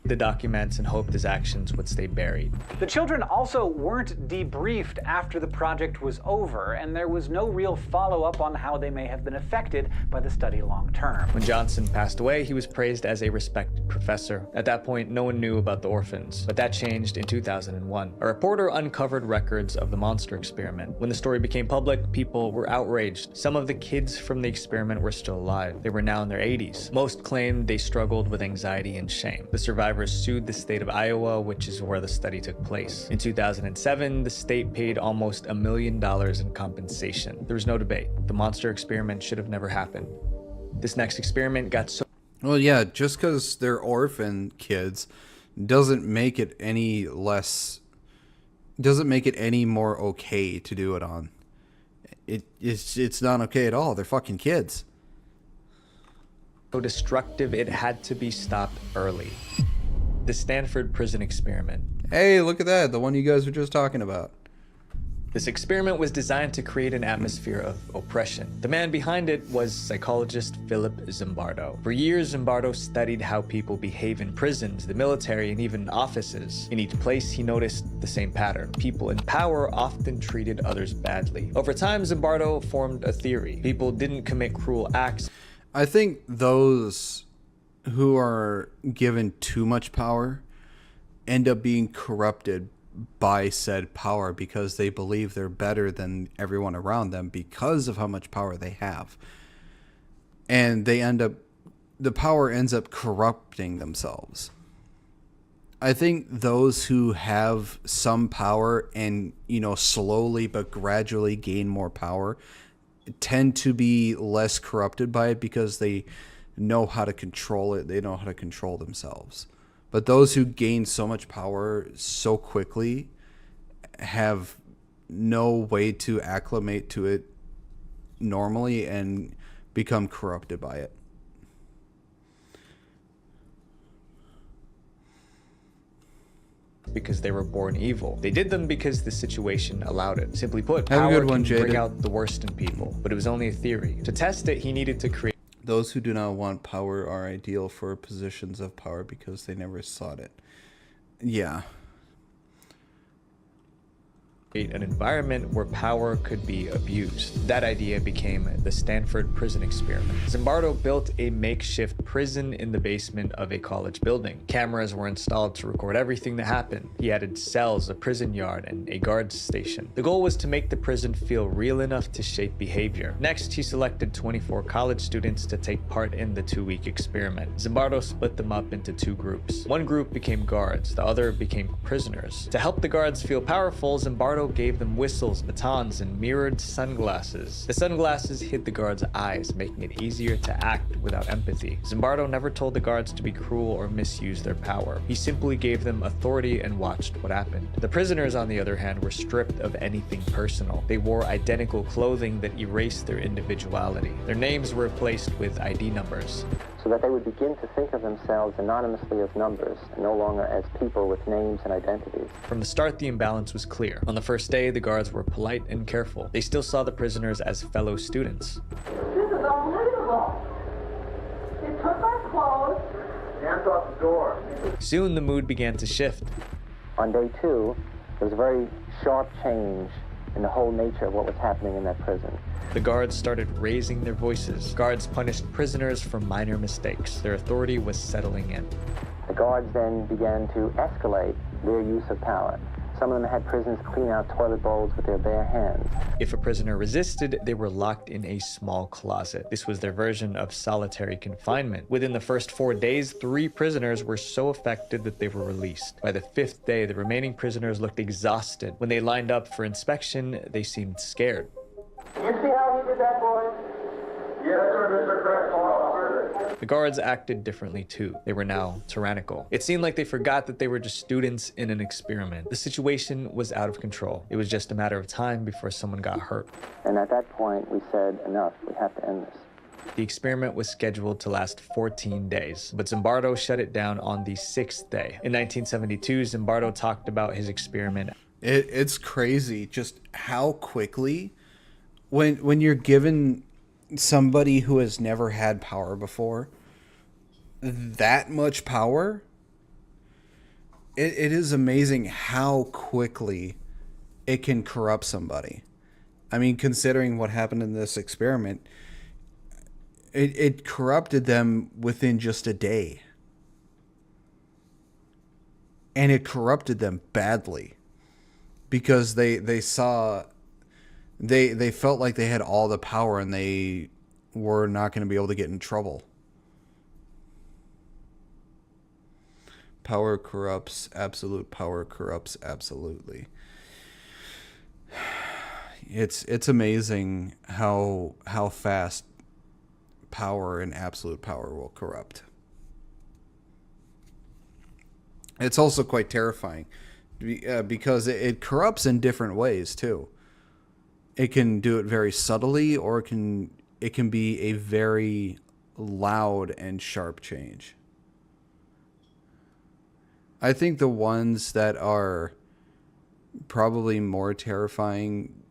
the documents and hoped his actions would stay buried. The children also weren't debriefed after the project was over, and there was no real follow-up on how they may have been affected by the study long term. When Johnson passed away, he was praised as a respected professor. At that point, no one knew about the orphans, but that changed in 2001. A reporter uncovered records of the monster experiment. When the story became public, people were outraged. Some of the kids from the experiment were still alive. They were now in their 80s. Most claimed they struggled with anxiety and shame. The survivors sued the state of Iowa, which is where the study took place. In 2007, the state paid almost $1 million in compensation. There was no debate. The monster experiment should have never happened. This next experiment got so... Well, yeah, just because they're orphan kids doesn't make it any less... doesn't make it any more okay to do it on. It's not okay at all. They're fucking kids. So destructive, it had to be stopped early. The Stanford prison experiment. Hey, look at that. The one you guys were just talking about. This experiment was designed to create an atmosphere of oppression. The man behind it was psychologist Philip Zimbardo. For years, Zimbardo studied how people behave in prisons, the military, and even offices. In each place, he noticed the same pattern. People in power often treated others badly. Over time, Zimbardo formed a theory. People didn't commit cruel acts. I think those who are given too much power end up being corrupted by said power because they believe they're better than everyone around them because of how much power they have. And they end up, the power ends up corrupting themselves. I think those who have some power and, slowly but gradually gain more power tend to be less corrupted by it because they know how to control it. They know how to control themselves. But those who gain so much power so quickly have no way to acclimate to it normally and become corrupted by it. Because they were born evil. They did them because the situation allowed it. Simply put, Have a power good one, can bring Jaden. out the worst in people, but it was only a theory. To test it, he needed to create... Those who do not want power are ideal for positions of power because they never sought it. Yeah. an environment where power could be abused. That idea became the Stanford Prison Experiment. Zimbardo built a makeshift prison in the basement of a college building. Cameras were installed to record everything that happened. He added cells, a prison yard, and a guard station. The goal was to make the prison feel real enough to shape behavior. Next, he selected 24 college students to take part in the 2-week experiment. Zimbardo split them up into 2 groups. One group became guards, the other became prisoners. To help the guards feel powerful, Zimbardo gave them whistles, batons, and mirrored sunglasses. The sunglasses hid the guards' eyes, making it easier to act without empathy. Zimbardo never told the guards to be cruel or misuse their power. He simply gave them authority and watched what happened. The prisoners, on the other hand, were stripped of anything personal. They wore identical clothing that erased their individuality. Their names were replaced with ID numbers, so that they would begin to think of themselves anonymously as numbers and no longer as people with names and identities. From the start, the imbalance was clear. On the first day, the guards were polite and careful. They still saw the prisoners as fellow students. This is unbelievable. They took our clothes. Hands off the door. Soon, the mood began to shift. On day 2, there was a very sharp change in the whole nature of what was happening in that prison. The guards started raising their voices. Guards punished prisoners for minor mistakes. Their authority was settling in. The guards then began to escalate their use of power. Some of them had prisoners clean out toilet bowls with their bare hands. If a prisoner resisted, they were locked in a small closet. This was their version of solitary confinement. Within the first 4 days, 3 prisoners were so affected that they were released. By the 5th day, the remaining prisoners looked exhausted. When they lined up for inspection, they seemed scared. You see how he did that, boy? Yes, sir, Mr. Gryphonknight. The guards acted differently too. They were now tyrannical. It seemed like they forgot that they were just students in an experiment. The situation was out of control. It was just a matter of time before someone got hurt. And at that point, we said, enough, we have to end this. The experiment was scheduled to last 14 days, but Zimbardo shut it down on the 6th day. In 1972, Zimbardo talked about his experiment. It's crazy just how quickly, when you're given somebody who has never had power before that much power, it is amazing how quickly it can corrupt somebody. I mean, considering what happened in this experiment, it corrupted them within just a day. And it corrupted them badly because they saw, they felt like they had all the power and they were not going to be able to get in trouble. Power corrupts. Absolute power corrupts absolutely. It's amazing how fast power and absolute power will corrupt. It's also quite terrifying because it corrupts in different ways too. It can do it very subtly, or it can be a very loud and sharp change. I think the ones that are probably more terrifying,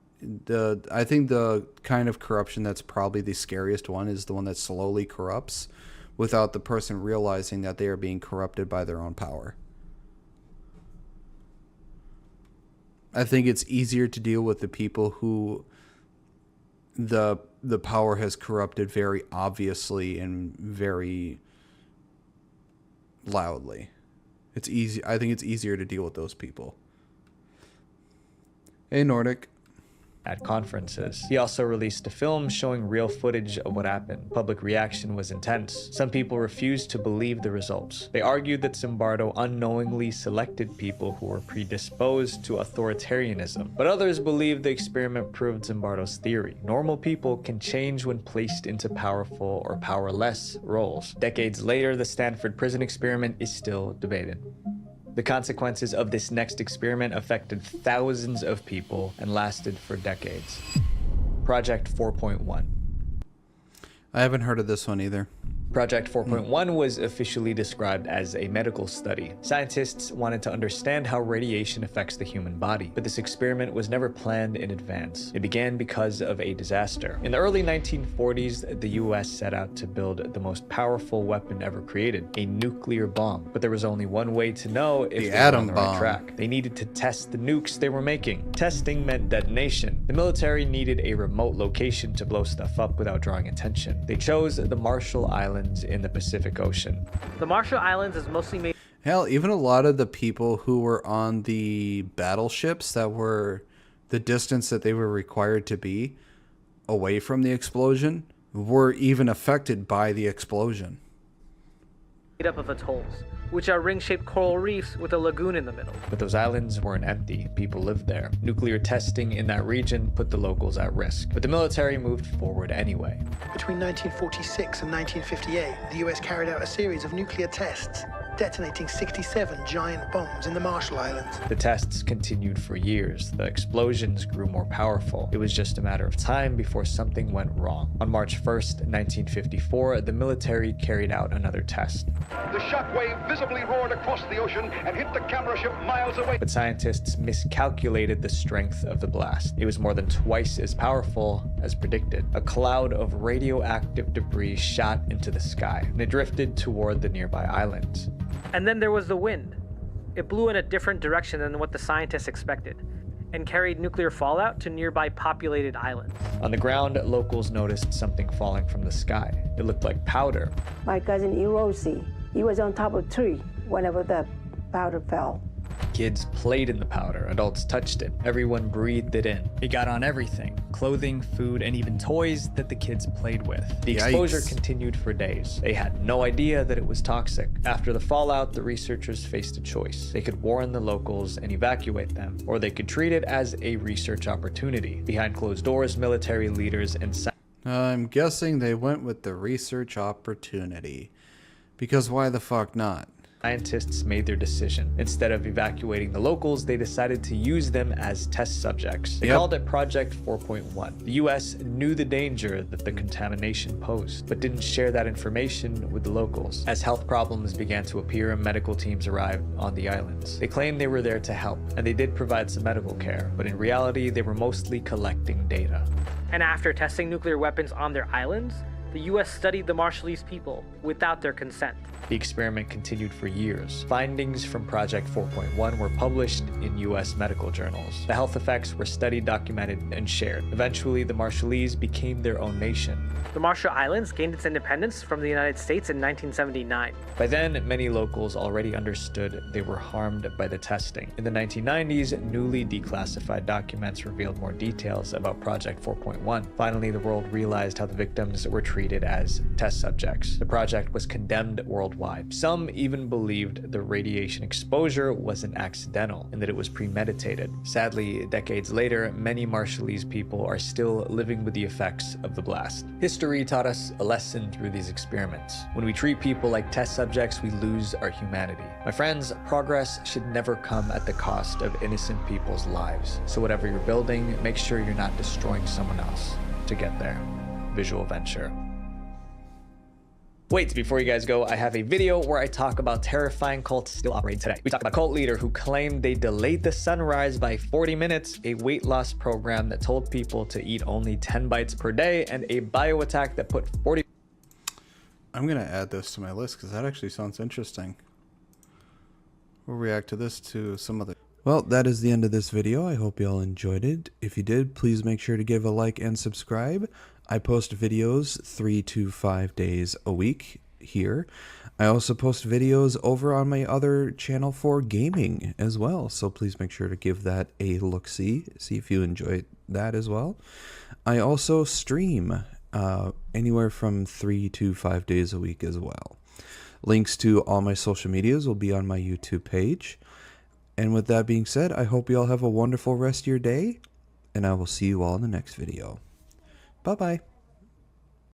I think the kind of corruption that's probably the scariest one is the one that slowly corrupts without the person realizing that they are being corrupted by their own power. I think it's easier to deal with the people who the power has corrupted very obviously and very loudly. It's easy. I think it's easier to deal with those people. Hey, Nordic. At conferences. He also released a film showing real footage of what happened. Public reaction was intense. Some people refused to believe the results. They argued that Zimbardo unknowingly selected people who were predisposed to authoritarianism. But others believed the experiment proved Zimbardo's theory. Normal people can change when placed into powerful or powerless roles. Decades later, the Stanford prison experiment is still debated. The consequences of this next experiment affected thousands of people and lasted for decades. Project 4.1. I haven't heard of this one either. Project 4.1 was officially described as a medical study. Scientists wanted to understand how radiation affects the human body, but this experiment was never planned in advance. It began because of a disaster. In the early 1940s, the US set out to build the most powerful weapon ever created, a nuclear bomb. But there was only one way to know if they were on the right track. They needed to test the nukes they were making. Testing meant detonation. The military needed a remote location to blow stuff up without drawing attention. They chose the Marshall Islands in the Pacific Ocean. The Marshall Islands is mostly made. Hell, even a lot of the people who were on the battleships that were the distance that they were required to be away from the explosion were even affected by the explosion. Made up of atolls, which are ring-shaped coral reefs with a lagoon in the middle. But those islands weren't empty. People lived there. Nuclear testing in that region put the locals at risk. But the military moved forward anyway. Between 1946 and 1958, the US carried out a series of nuclear tests, detonating 67 giant bombs in the Marshall Islands. The tests continued for years. The explosions grew more powerful. It was just a matter of time before something went wrong. On March 1st, 1954, the military carried out another test. The shockwave visibly roared across the ocean and hit the camera ship miles away. But scientists miscalculated the strength of the blast. It was more than twice as powerful as predicted. A cloud of radioactive debris shot into the sky, and it drifted toward the nearby islands. And then there was the wind. It blew in a different direction than what the scientists expected, and carried nuclear fallout to nearby populated islands. On the ground, locals noticed something falling from the sky. It looked like powder. My cousin Erosi, he was on top of a tree whenever the powder fell. Kids played in the powder, adults touched it, everyone breathed it in. It got on everything, clothing, food, and even toys that the kids played with. The exposure continued for days. They had no idea that it was toxic. After the fallout, the researchers faced a choice. They could warn the locals and evacuate them, or they could treat it as a research opportunity. Behind closed doors, military leaders and I'm guessing they went with the research opportunity. Because why the fuck not? Scientists made their decision. Instead of evacuating the locals, they decided to use them as test subjects. They called it Project 4.1. The US knew the danger that the contamination posed, but didn't share that information with the locals. As health problems began to appear, medical teams arrived on the islands. They claimed they were there to help, and they did provide some medical care, but in reality, they were mostly collecting data. And after testing nuclear weapons on their islands, the US studied the Marshallese people without their consent. The experiment continued for years. Findings from Project 4.1 were published in US medical journals. The health effects were studied, documented, and shared. Eventually, the Marshallese became their own nation. The Marshall Islands gained its independence from the United States in 1979. By then, many locals already understood they were harmed by the testing. In the 1990s, newly declassified documents revealed more details about Project 4.1. Finally, the world realized how the victims were treated as test subjects. The project was condemned worldwide. Some even believed the radiation exposure wasn't accidental and that it was premeditated. Sadly, decades later, many Marshallese people are still living with the effects of the blast. History taught us a lesson through these experiments. When we treat people like test subjects, we lose our humanity. My friends, progress should never come at the cost of innocent people's lives. So whatever you're building, make sure you're not destroying someone else to get there. Visual Venture. Wait, before you guys go, I have a video where I talk about terrifying cults still operating today. We talk about a cult leader who claimed they delayed the sunrise by 40 minutes, a weight loss program that told people to eat only 10 bites per day, and a bio attack that put 40... I'm going to add this to my list because that actually sounds interesting. We'll react to this to some other... Well, that is the end of this video. I hope you all enjoyed it. If you did, please make sure to give a like and subscribe. I post videos 3 to 5 days a week here. I also post videos over on my other channel for gaming as well. So please make sure to give that a look-see. See if you enjoy that as well. I also stream anywhere from 3 to 5 days a week as well. Links to all my social medias will be on my YouTube page. And with that being said, I hope you all have a wonderful rest of your day, and I will see you all in the next video. Bye-bye.